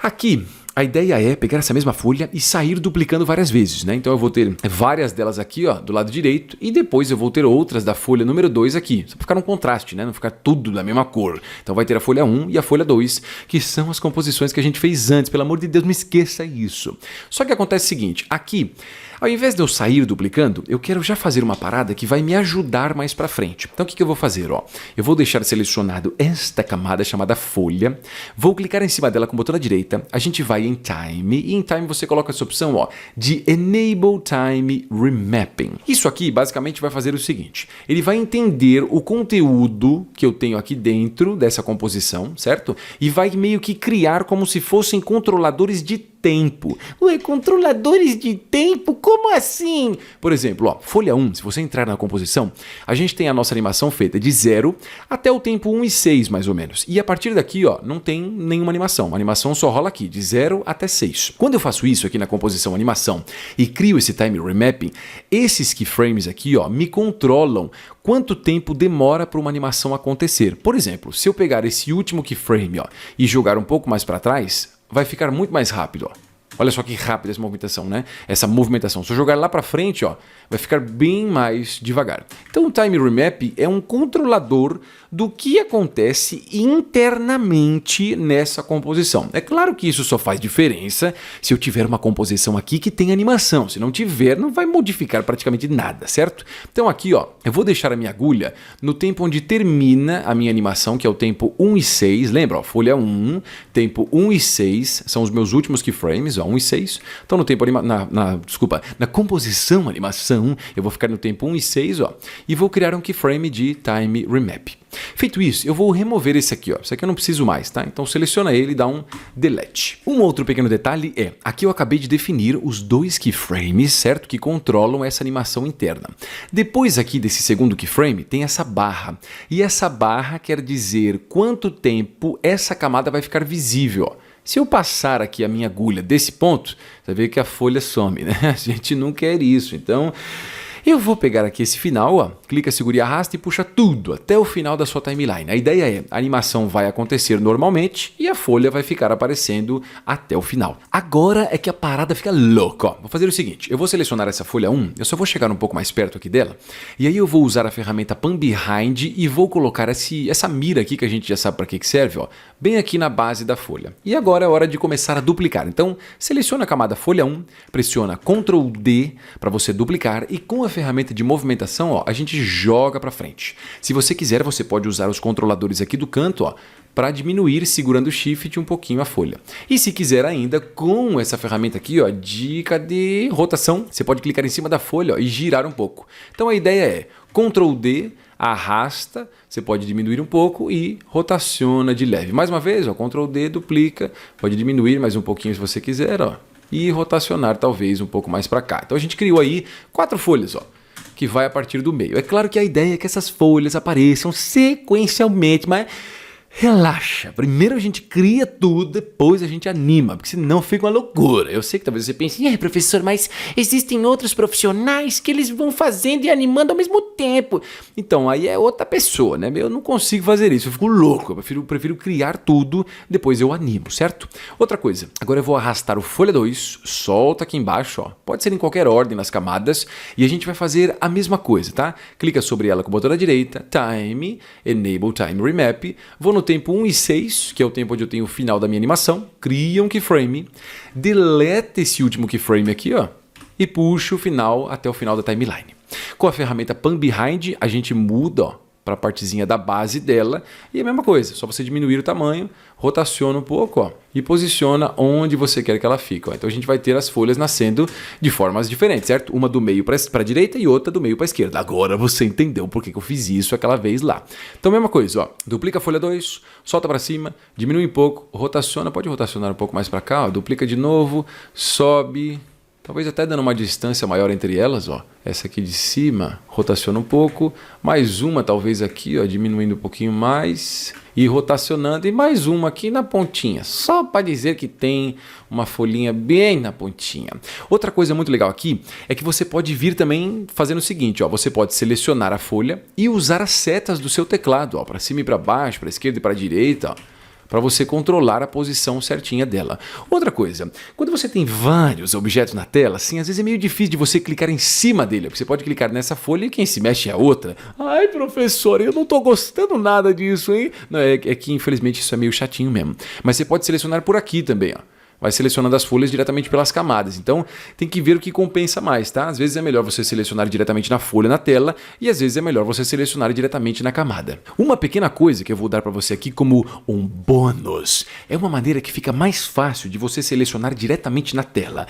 Aqui, a ideia é pegar essa mesma folha e sair duplicando várias vezes, né? Então eu vou ter várias delas aqui, ó, do lado direito e depois eu vou ter outras da folha número 2 aqui, só para ficar um contraste, né? Não ficar tudo da mesma cor. Então vai ter a folha 1 e a folha 2, que são as composições que a gente fez antes. Pelo amor de Deus, não esqueça isso. Só que acontece o seguinte, aqui, ao invés de eu sair duplicando, eu quero já fazer uma parada que vai me ajudar mais para frente. Então o que eu vou fazer? Ó? Eu vou deixar selecionado esta camada chamada folha, vou clicar em cima dela com o botão da direita, a gente vai em Time, e em Time você coloca essa opção ó, de Enable Time Remapping. Isso aqui basicamente vai fazer o seguinte, ele vai entender o conteúdo que eu tenho aqui dentro dessa composição, certo? E vai meio que criar como se fossem controladores de tempo. Ué, controladores de tempo? Como assim? Por exemplo, ó, folha 1, se você entrar na composição, a gente tem a nossa animação feita de 0 até o tempo 1 e 6, mais ou menos. E a partir daqui, ó, não tem nenhuma animação. A animação só rola aqui, de 0 até 6. Quando eu faço isso aqui na composição animação e crio esse time remapping, esses keyframes aqui, ó, me controlam quanto tempo demora para uma animação acontecer. Por exemplo, se eu pegar esse último keyframe, ó, e jogar um pouco mais para trás, vai ficar muito mais rápido, ó. Olha só que rápida essa movimentação, né? Essa movimentação. Se eu jogar lá para frente, ó, vai ficar bem mais devagar. Então o Time Remap é um controlador do que acontece internamente nessa composição. É claro que isso só faz diferença se eu tiver uma composição aqui que tem animação. Se não tiver, não vai modificar praticamente nada, certo? Então aqui, ó, eu vou deixar a minha agulha no tempo onde termina a minha animação, que é o tempo 1 e 6. Lembra, ó, folha 1, tempo 1 e 6 são os meus últimos keyframes, ó, 1 e 6. Então no tempo na composição animação, eu vou ficar no tempo 1 e 6, ó, e vou criar um keyframe de Time Remap. Feito isso, eu vou remover esse aqui, ó. Esse aqui eu não preciso mais, tá? Então seleciona ele e dá um delete. Um outro pequeno detalhe é, aqui eu acabei de definir os dois keyframes, certo? Que controlam essa animação interna. Depois aqui desse segundo keyframe tem essa barra. E essa barra quer dizer quanto tempo essa camada vai ficar visível, ó. Se eu passar aqui a minha agulha desse ponto, você vê que a folha some, né? A gente não quer isso, então eu vou pegar aqui esse final, ó, clica, segura e arrasta e puxa tudo até o final da sua timeline. A ideia é, a animação vai acontecer normalmente e a folha vai ficar aparecendo até o final. Agora é que a parada fica louca, ó. Vou fazer o seguinte, eu vou selecionar essa folha 1, eu só vou chegar um pouco mais perto aqui dela, e aí eu vou usar a ferramenta Pan Behind e vou colocar essa mira aqui, que a gente já sabe para que serve, ó, bem aqui na base da folha. E agora é hora de começar a duplicar. Então, seleciona a camada folha 1, pressiona Ctrl D para você duplicar e com a ferramenta de movimentação, ó, a gente joga para frente. Se você quiser, você pode usar os controladores aqui do canto, ó, para diminuir segurando o Shift um pouquinho a folha. E se quiser ainda, com essa ferramenta aqui, ó, dica de rotação, você pode clicar em cima da folha, ó, e girar um pouco. Então a ideia é Ctrl D, arrasta, você pode diminuir um pouco e rotaciona de leve. Mais uma vez, ó, Ctrl D, duplica, pode diminuir mais um pouquinho se você quiser, ó, e rotacionar talvez um pouco mais para cá. Então a gente criou aí 4 folhas, ó, que vai a partir do meio. É claro que a ideia é que essas folhas apareçam sequencialmente, mas Relaxa. Primeiro a gente cria tudo, depois a gente anima, porque senão fica uma loucura. Eu sei que talvez você pense, Professor, mas existem outros profissionais que eles vão fazendo e animando ao mesmo tempo. então, aí é outra pessoa, né? Eu não consigo fazer isso, eu fico louco. Eu prefiro criar tudo, depois eu animo, certo? Outra coisa, agora eu vou arrastar o folha 2, solta aqui embaixo, ó. Pode ser em qualquer ordem nas camadas, e a gente vai fazer a mesma coisa, tá? Clica sobre ela com o botão da direita, Time, Enable Time Remap, vou no tempo 1 e 6, que é o tempo onde eu tenho o final da minha animação, cria um keyframe, deleta esse último keyframe aqui, ó, e puxa o final até o final da timeline. Com a ferramenta Pan Behind, a gente muda, ó, para a partezinha da base dela, e a mesma coisa, só você diminuir o tamanho, rotaciona um pouco, ó, e posiciona onde você quer que ela fique, ó. Então a gente vai ter as folhas nascendo de formas diferentes, certo? Uma do meio para a direita e outra do meio para a esquerda. Agora você entendeu por que eu fiz isso aquela vez lá. Então mesma coisa, ó, duplica a folha 2, solta para cima, diminui um pouco, rotaciona, pode rotacionar um pouco mais para cá, ó, duplica de novo, sobe, talvez até dando uma distância maior entre elas, ó. Essa aqui de cima, rotaciona um pouco, mais uma talvez aqui, ó, diminuindo um pouquinho mais e rotacionando, e mais uma aqui na pontinha, só para dizer que tem uma folhinha bem na pontinha. Outra coisa muito legal aqui é que você pode vir também fazendo o seguinte, ó, você pode selecionar a folha e usar as setas do seu teclado, ó, para cima e para baixo, para esquerda e para direita, ó, para você controlar a posição certinha dela. Outra coisa, quando você tem vários objetos na tela, assim, às vezes é meio difícil de você clicar em cima dele, porque você pode clicar nessa folha e quem se mexe é a outra. Ai, professor, eu não tô gostando nada disso, hein? Não, é que infelizmente isso é meio chatinho mesmo. Mas você pode selecionar por aqui também, ó. Vai selecionando as folhas diretamente pelas camadas. Então, tem que ver o que compensa mais, tá? Às vezes é melhor você selecionar diretamente na folha, na tela, e às vezes é melhor você selecionar diretamente na camada. Uma pequena coisa que eu vou dar para você aqui como um bônus é uma maneira que fica mais fácil de você selecionar diretamente na tela.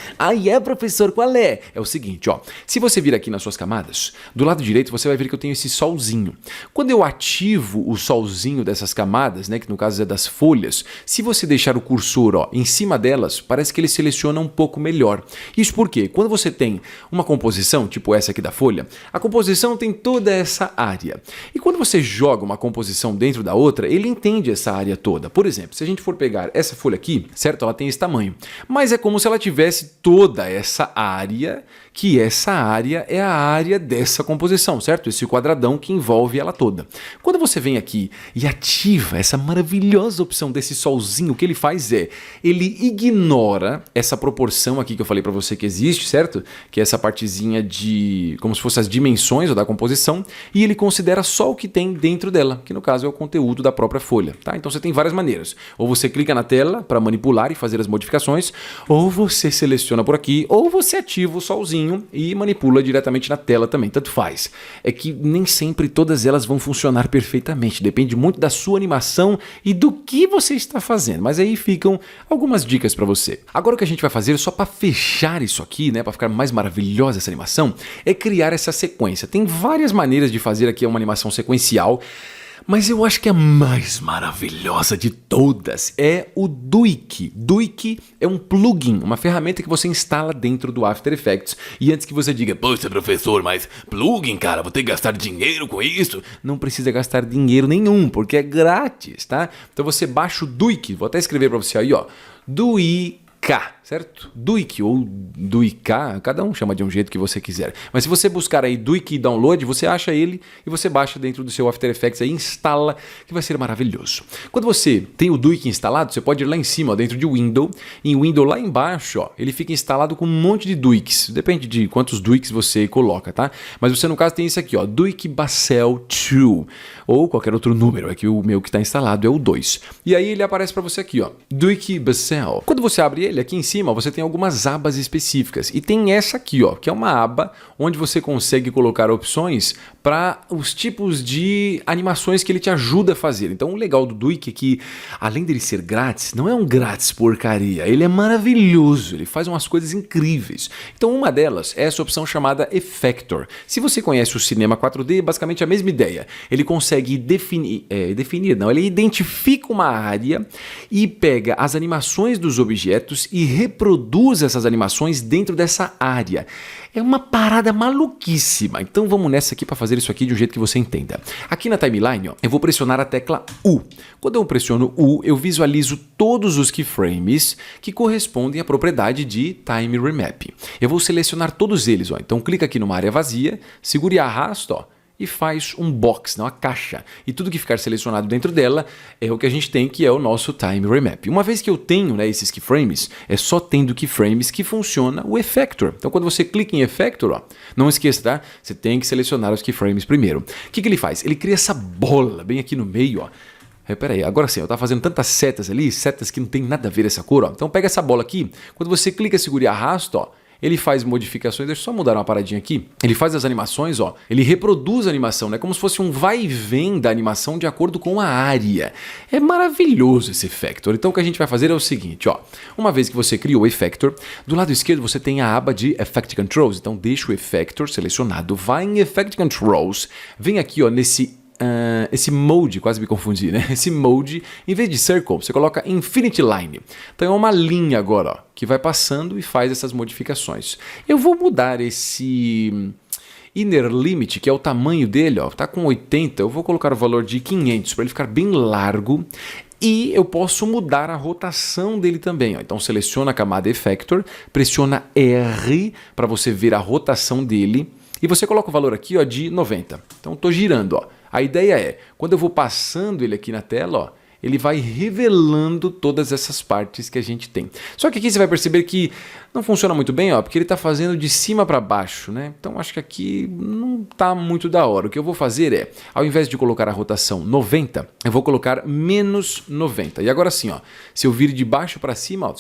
Professor, qual é? É o seguinte, ó. Se você vir aqui nas suas camadas, do lado direito você vai ver que eu tenho esse solzinho. Quando eu ativo o solzinho dessas camadas, né, que no caso é das folhas, se você deixar o cursor, ó, em cima dela, parece que ele seleciona um pouco melhor. Isso porque quando você tem uma composição, tipo essa aqui da folha, a composição tem toda essa área. E quando você joga uma composição dentro da outra, ele entende essa área toda. Por exemplo, se a gente for pegar essa folha aqui, certo? Ela tem esse tamanho. Mas é como se ela tivesse toda essa área, que essa área é a área dessa composição, certo? Esse quadradão que envolve ela toda. Quando você vem aqui e ativa essa maravilhosa opção desse solzinho, o que ele faz é, ele ignora essa proporção aqui que eu falei para você que existe, certo? Que é essa partezinha de, como se fossem as dimensões da composição, e ele considera só o que tem dentro dela, que no caso é o conteúdo da própria folha, tá? Então você tem várias maneiras. Ou você clica na tela para manipular e fazer as modificações, ou você seleciona por aqui, ou você ativa o solzinho e manipula diretamente na tela também, tanto faz. É que nem sempre todas elas vão funcionar perfeitamente, depende muito da sua animação e do que você está fazendo, mas aí ficam algumas dicas para você. Agora o que a gente vai fazer, só para fechar isso aqui, né, para ficar mais maravilhosa essa animação, é criar essa sequência. Tem várias maneiras de fazer aqui uma animação sequencial, mas eu acho que a mais maravilhosa de todas é o Duik. Duik é um plugin, uma ferramenta que você instala dentro do After Effects. E antes que você diga, Poxa, professor, mas plugin, cara, vou ter que gastar dinheiro com isso? não precisa gastar dinheiro nenhum, porque é grátis, tá? Então você baixa o Duik, vou até escrever para você aí, ó, Duik, certo? Duik ou Duik, cada um chama de um jeito que você quiser. Mas se você buscar aí Duik Download, você acha ele e você baixa dentro do seu After Effects aí, instala, que vai ser maravilhoso. Quando você tem o Duik instalado, você pode ir lá em cima, ó, dentro de Window. Em Window lá embaixo, ó, ele fica instalado com um monte de Duiks. Depende de quantos Duiks você coloca, tá? Mas você no caso tem esse aqui, ó, Duik Basel 2 ou qualquer outro número. Aqui o meu que está instalado é o 2. E aí ele aparece para você aqui, ó, Duik Basel. Quando você abre ele, aqui em cima você tem algumas abas específicas e tem essa aqui, ó, que é uma aba onde você consegue colocar opções para os tipos de animações que ele te ajuda a fazer. Então o legal do Duik é que, além dele ser grátis, não é um grátis porcaria, ele é maravilhoso, ele faz umas coisas incríveis. Então uma delas é essa opção chamada Effector. Se você conhece o Cinema 4D, é basicamente a mesma ideia. Ele consegue ele identifica uma área e pega as animações dos objetos e reproduz essas animações dentro dessa área. É uma parada maluquíssima. Então vamos nessa aqui para fazer fazer isso aqui de um jeito que você entenda. Aqui na timeline, ó, eu vou pressionar a tecla U. Quando eu pressiono U, eu visualizo todos os keyframes que correspondem à propriedade de Time Remap. Eu vou selecionar todos eles, ó. Então clica aqui numa área vazia, segura e arrasta, ó, e faz um box, uma caixa. E tudo que ficar selecionado dentro dela é o que a gente tem, que é o nosso Time Remap. Uma vez que eu tenho, né, esses keyframes, é só tendo keyframes que funciona o Effector. Então quando você clica em Effector, ó, não esqueça, tá? Você tem que selecionar os keyframes primeiro. O que ele faz? Ele cria essa bola bem aqui no meio, ó. Peraí, agora sim, eu tava fazendo tantas setas ali, setas que não tem nada a ver essa cor, ó. Então pega essa bola aqui, quando você clica, segura e arrasta, ó, ele faz modificações, deixa eu só mudar uma paradinha aqui. Ele faz as animações, ó, ele reproduz a animação, né? Como se fosse um vai e vem da animação de acordo com a área. É maravilhoso esse Effector. Então o que a gente vai fazer é o seguinte, ó. Uma vez que você criou o Effector, do lado esquerdo você tem a aba de Effect Controls. Então deixa o Effector selecionado, vai em Effect Controls, vem aqui, ó, esse mode, quase me confundi, né? Esse mode, em vez de circle, você coloca infinity line. Então é uma linha agora, ó, que vai passando e faz essas modificações. Eu vou mudar esse inner limit, que é o tamanho dele, ó, tá com 80, eu vou colocar o valor de 500 para ele ficar bem largo. E eu posso mudar a rotação dele também, ó. Então seleciona a camada Effector, pressiona R para você ver a rotação dele. E você coloca o valor aqui, ó, de 90. Então estou girando, ó. A ideia é, quando eu vou passando ele aqui na tela, ó, ele vai revelando todas essas partes que a gente tem. Só que aqui você vai perceber que não funciona muito bem, ó, porque ele está fazendo de cima para baixo, né? Então acho que aqui não está muito da hora. O que eu vou fazer é, ao invés de colocar a rotação 90, eu vou colocar menos 90. E agora sim, ó, se eu vir de baixo para cima, ó,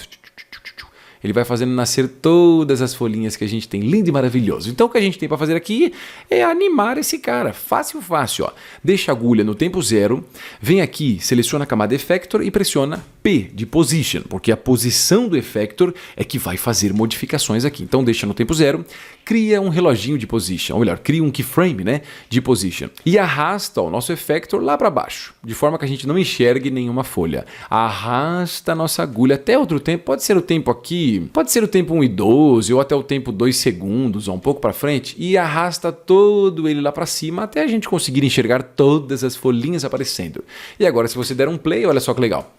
ele vai fazendo nascer todas as folhinhas que a gente tem. Lindo e maravilhoso. Então o que a gente tem para fazer aqui é animar esse cara. Fácil, fácil. Ó. Deixa a agulha no tempo zero. Vem aqui, seleciona a camada Effector e pressiona P de Position. Porque a posição do Effector é que vai fazer modificações aqui. Então deixa no tempo zero. Cria um reloginho de Position. Ou melhor, cria um keyframe, né, de Position. E arrasta o nosso Effector lá para baixo. De forma que a gente não enxergue nenhuma folha. Arrasta a nossa agulha até outro tempo. Pode ser o tempo aqui. Pode ser o tempo 1:12 ou até o tempo 2 segundos ou um pouco para frente e arrasta todo ele lá para cima até a gente conseguir enxergar todas as folhinhas aparecendo. E agora se você der um play, olha só que legal.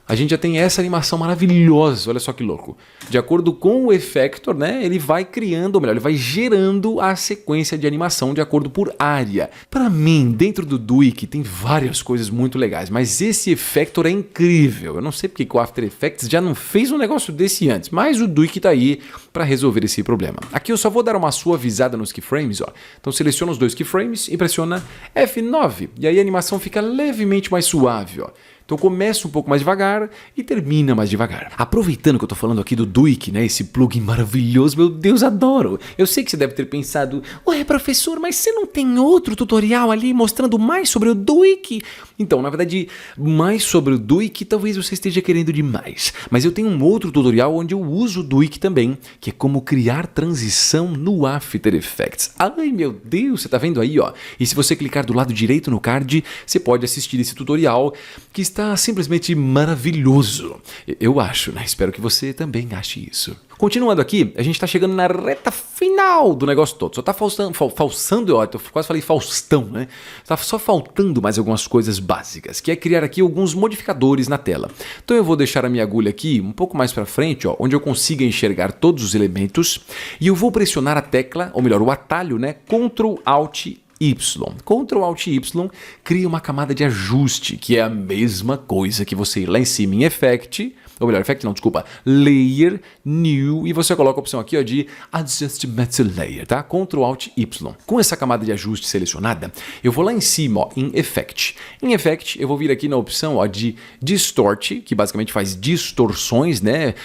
A gente já tem essa animação maravilhosa, olha só que louco. De acordo com o Effector, né, ele vai criando, ou melhor, ele vai gerando a sequência de animação de acordo por área. Para mim, dentro do Duik tem várias coisas muito legais, mas esse Effector é incrível. Eu não sei porque o After Effects já não fez um negócio desse antes, mas o Duik tá aí para resolver esse problema. Aqui eu só vou dar uma suavizada nos keyframes, ó. Então seleciona os dois keyframes e pressiona F9, e aí a animação fica levemente mais suave, ó. Então começa um pouco mais devagar e termina mais devagar. Aproveitando que eu tô falando aqui do Duik, né, esse plugin maravilhoso, meu Deus, adoro. Eu sei que você deve ter pensado, ué, professor, mas você não tem outro tutorial ali mostrando mais sobre o Duik? Então, na verdade, mais sobre o Duik talvez você esteja querendo demais. Mas eu tenho um outro tutorial onde eu uso o Duik também, que é como criar transição no After Effects. Ai, meu Deus, você tá vendo aí, ó? E se você clicar do lado direito no card, você pode assistir esse tutorial que está simplesmente maravilhoso. Eu acho, né? Espero que você também ache isso. Continuando aqui, a gente está chegando na reta final do negócio todo. Só tá falsando, ó, eu quase falei Faustão, né? Tá só faltando mais algumas coisas básicas, que é criar aqui alguns modificadores na tela. Então eu vou deixar a minha agulha aqui um pouco mais para frente, ó, onde eu consiga enxergar todos os elementos, e eu vou pressionar a tecla, ou melhor, o atalho, né? Ctrl Alt Y. Ctrl Alt Y cria uma camada de ajuste, que é a mesma coisa que você ir lá em cima em Effect, ou melhor, Effect não, desculpa, Layer, New, e você coloca a opção aqui, ó, de Adjustment Layer, tá? Ctrl Alt Y. Com essa camada de ajuste selecionada, eu vou lá em cima, ó, em Effect. Em Effect, eu vou vir aqui na opção, ó, de Distort, que basicamente faz distorções, né?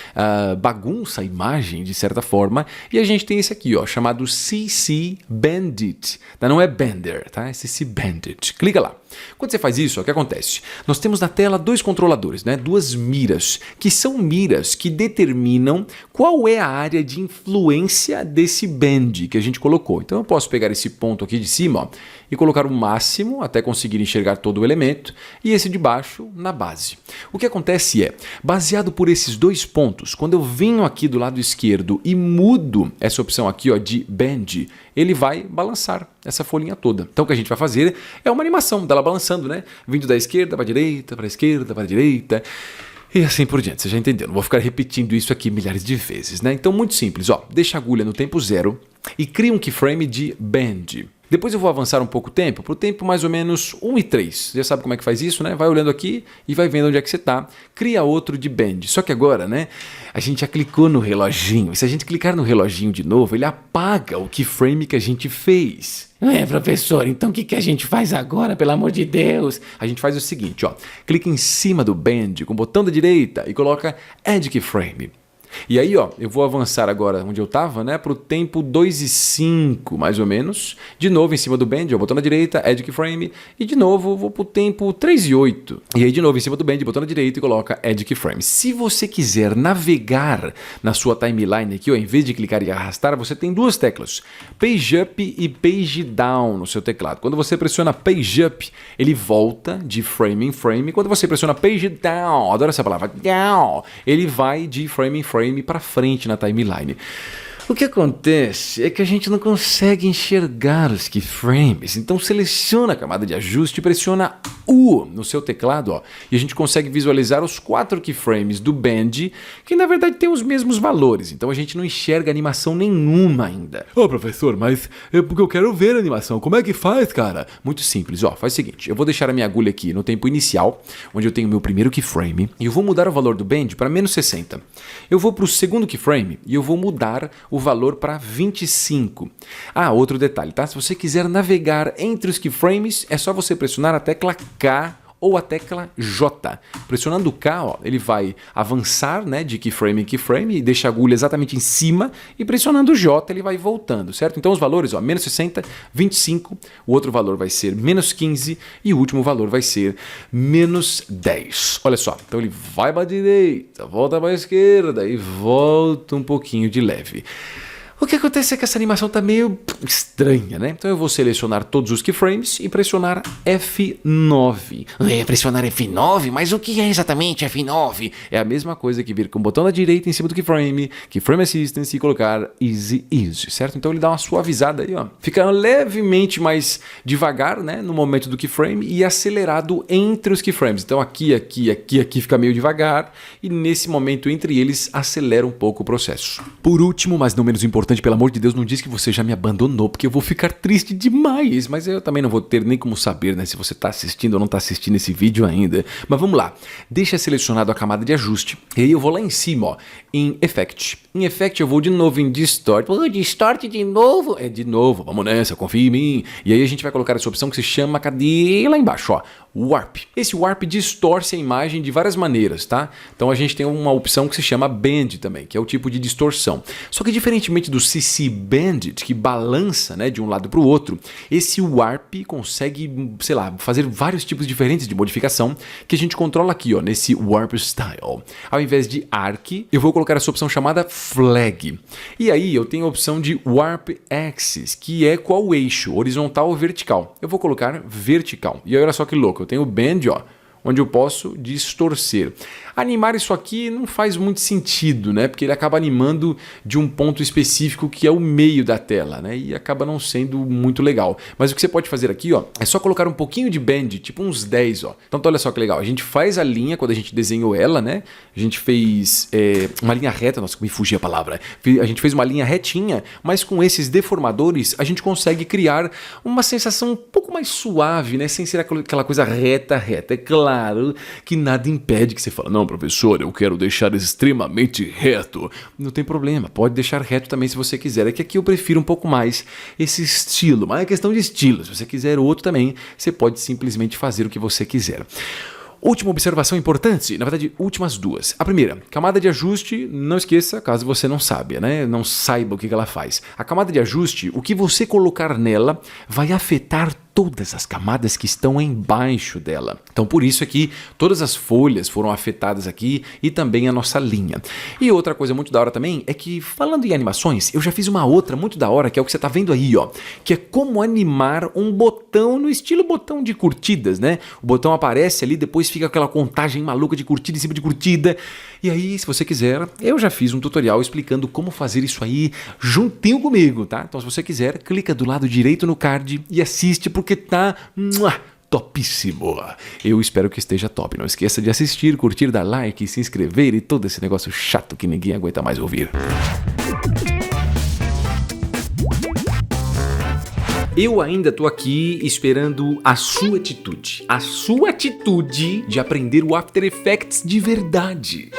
Bagunça a imagem, de certa forma, e a gente tem esse aqui, ó, chamado CC Bandit. Não é Bender, tá? É CC Bandit. Clica lá. Quando você faz isso, ó, o que acontece? Nós temos na tela dois controladores, né? Duas miras, que são miras que determinam qual é a área de influência desse bend que a gente colocou. Então eu posso pegar esse ponto aqui de cima, ó, e colocar o máximo até conseguir enxergar todo o elemento e esse de baixo na base. O que acontece é, baseado por esses dois pontos, quando eu venho aqui do lado esquerdo e mudo essa opção aqui, ó, de bend, ele vai balançar essa folhinha toda. Então o que a gente vai fazer é uma animação dela balançando, né? Vindo da esquerda para a direita, para a esquerda, para a direita. E assim por diante, você já entendeu. Não vou ficar repetindo isso aqui milhares de vezes, né? Então, muito simples, ó. Deixa a agulha no tempo 0 e cria um keyframe de bend. Depois eu vou avançar um pouco o tempo, para o tempo mais ou menos 1 e 3. Já sabe como é que faz isso, né? Vai olhando aqui e vai vendo onde é que você está. Cria outro de bend. Só que agora, né? A gente já clicou no reloginho. E se a gente clicar no reloginho de novo, ele apaga o keyframe que a gente fez. Professor, então o que a gente faz agora, pelo amor de Deus? A gente faz o seguinte, ó. Clica em cima do bend com o botão da direita e coloca Add Keyframe. E aí, ó, eu vou avançar agora onde eu estava, né, para o tempo 2 e 5, mais ou menos. De novo em cima do bend, ó, botão na direita, Add Keyframe. E de novo vou para o tempo 3 e 8. E aí de novo em cima do bend, botão na direita e coloca Add Keyframe. Se você quiser navegar na sua timeline aqui, ó, em vez de clicar e arrastar, você tem duas teclas, Page Up e Page Down no seu teclado. Quando você pressiona Page Up, ele volta de frame em frame. Quando você pressiona Page Down, adoro essa palavra, down, ele vai de frame em frame para frente na timeline. O que acontece é que a gente não consegue enxergar os keyframes, então seleciona a camada de ajuste e pressiona U no seu teclado, ó, e a gente consegue visualizar os 4 keyframes do bend, que na verdade tem os mesmos valores, então a gente não enxerga animação nenhuma ainda. Professor, mas é porque eu quero ver a animação, como é que faz, cara? Muito simples, ó, faz o seguinte, eu vou deixar a minha agulha aqui no tempo inicial, onde eu tenho o meu primeiro keyframe, e eu vou mudar o valor do bend para menos 60. Eu vou para o segundo keyframe e eu vou mudar o valor para 25. Outro detalhe, tá? Se você quiser navegar entre os keyframes, é só você pressionar a tecla K ou a tecla J. Pressionando o K, ó, ele vai avançar, né, de keyframe em keyframe e deixa a agulha exatamente em cima, e pressionando o J ele vai voltando, certo? Então os valores, ó, menos 60, 25, o outro valor vai ser menos 15 e o último valor vai ser menos 10. Olha só, então ele vai para a direita, volta para a esquerda e volta um pouquinho de leve. O que acontece é que essa animação está meio estranha, né? Então eu vou selecionar todos os keyframes e pressionar F9. Pressionar F9? Mas o que é exatamente F9? É a mesma coisa que vir com o botão da direita em cima do keyframe, Keyframe Assistance e colocar Easy Easy, certo? Então ele dá uma suavizada aí, ó. Fica levemente mais devagar, né, no momento do keyframe e acelerado entre os keyframes. Então aqui fica meio devagar e nesse momento entre eles acelera um pouco o processo. Por último, mas não menos importante, pelo amor de Deus, não diz que você já me abandonou, porque eu vou ficar triste demais, mas eu também não vou ter nem como saber, né, se você está assistindo ou não está assistindo esse vídeo ainda. Mas vamos lá, deixa selecionado a camada de ajuste, e aí eu vou lá em cima, ó, em Effect. Em Effect eu vou de novo em Distort. Distort de novo? De novo, vamos nessa, confia em mim. E aí a gente vai colocar essa opção que se chama, cadê? Lá embaixo, ó, Warp. Esse Warp distorce a imagem de várias maneiras, tá? Então a gente tem uma opção que se chama Bend também, que é o tipo de distorção. Só que diferentemente do CC Bandit, que balança, né, de um lado para o outro, esse Warp consegue, sei lá, fazer vários tipos diferentes de modificação que a gente controla aqui, ó, nesse Warp Style. Ao invés de Arc, eu vou colocar essa opção chamada Flag. E aí eu tenho a opção de Warp Axis, que é qual o eixo, horizontal ou vertical. Eu vou colocar vertical. E aí olha só que louco, eu tenho o Bend, ó, onde eu posso distorcer. Animar isso aqui não faz muito sentido, né? Porque ele acaba animando de um ponto específico que é o meio da tela, né? E acaba não sendo muito legal. Mas o que você pode fazer aqui, ó, é só colocar um pouquinho de bend, tipo uns 10, ó. Então olha só que legal. A gente faz a linha quando a gente desenhou ela, né? A gente fez uma linha reta, nossa, me fugiu a palavra. A gente fez uma linha retinha, mas com esses deformadores a gente consegue criar uma sensação um pouco mais suave, né? Sem ser aquela coisa reta. É claro que nada impede que você fale, não, professor, eu quero deixar extremamente reto. Não tem problema, pode deixar reto também se você quiser. É que aqui eu prefiro um pouco mais esse estilo, mas é questão de estilo. Se você quiser outro também, você pode simplesmente fazer o que você quiser. Última observação importante, na verdade, últimas duas. A primeira, camada de ajuste, não esqueça, caso você não saiba, né? Não saiba o que ela faz. A camada de ajuste, o que você colocar nela vai afetar todas as camadas que estão embaixo dela. Então por isso é que todas as folhas foram afetadas aqui e também a nossa linha. E outra coisa muito da hora também é que, falando em animações, eu já fiz uma outra muito da hora, que é o que você tá vendo aí, ó, que é como animar um botão no estilo botão de curtidas, né? O botão aparece ali, depois fica aquela contagem maluca de curtida em cima de curtida. E aí, se você quiser, eu já fiz um tutorial explicando como fazer isso aí juntinho comigo, tá? Então se você quiser, clica do lado direito no card e assiste, porque tá topíssimo. Eu espero que esteja top. Não esqueça de assistir, curtir, dar like, se inscrever e todo esse negócio chato que ninguém aguenta mais ouvir. Eu ainda tô aqui esperando a sua atitude de aprender o After Effects de verdade.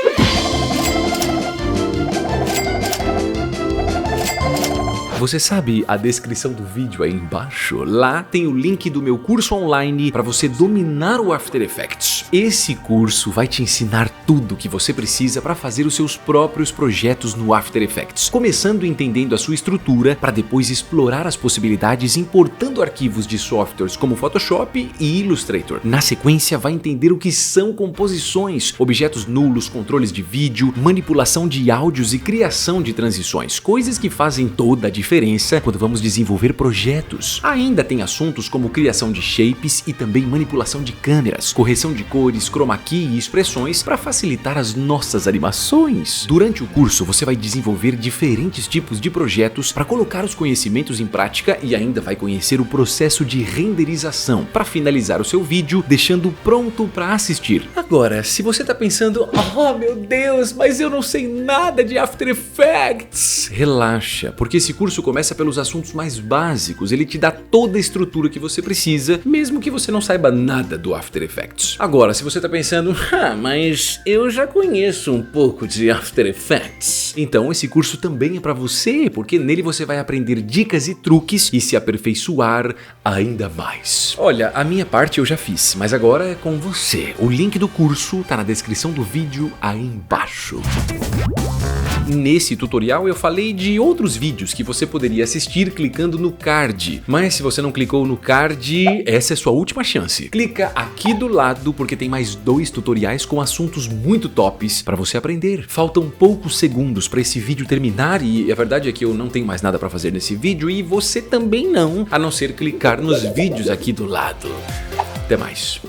Você sabe a descrição do vídeo aí embaixo? Lá tem o link do meu curso online para você dominar o After Effects. Esse curso vai te ensinar tudo o que você precisa para fazer os seus próprios projetos no After Effects, começando entendendo a sua estrutura para depois explorar as possibilidades importando arquivos de softwares como Photoshop e Illustrator. Na sequência, vai entender o que são composições, objetos nulos, controles de vídeo, manipulação de áudios e criação de transições, coisas que fazem toda a diferença quando vamos desenvolver projetos. Ainda tem assuntos como criação de shapes e também manipulação de câmeras, correção de cores, chroma key e expressões para facilitar as nossas animações. Durante o curso você vai desenvolver diferentes tipos de projetos para colocar os conhecimentos em prática e ainda vai conhecer o processo de renderização para finalizar o seu vídeo, deixando pronto para assistir. Agora, se você tá pensando, oh meu Deus, mas eu não sei nada de After Effects, relaxa, porque esse curso começa pelos assuntos mais básicos, ele te dá toda a estrutura que você precisa, mesmo que você não saiba nada do After Effects. Agora, se você tá pensando, mas eu já conheço um pouco de After Effects, então esse curso também é para você, porque nele você vai aprender dicas e truques e se aperfeiçoar ainda mais. Olha, a minha parte eu já fiz, mas agora é com você. O link do curso tá na descrição do vídeo aí embaixo. Nesse tutorial eu falei de outros vídeos que você poderia assistir clicando no card, mas se você não clicou no card, essa é sua última chance. Clica aqui do lado porque tem mais 2 tutoriais com assuntos muito tops para você aprender. Faltam poucos segundos para esse vídeo terminar e a verdade é que eu não tenho mais nada para fazer nesse vídeo e você também não, a não ser clicar nos vídeos aqui do lado. Até mais.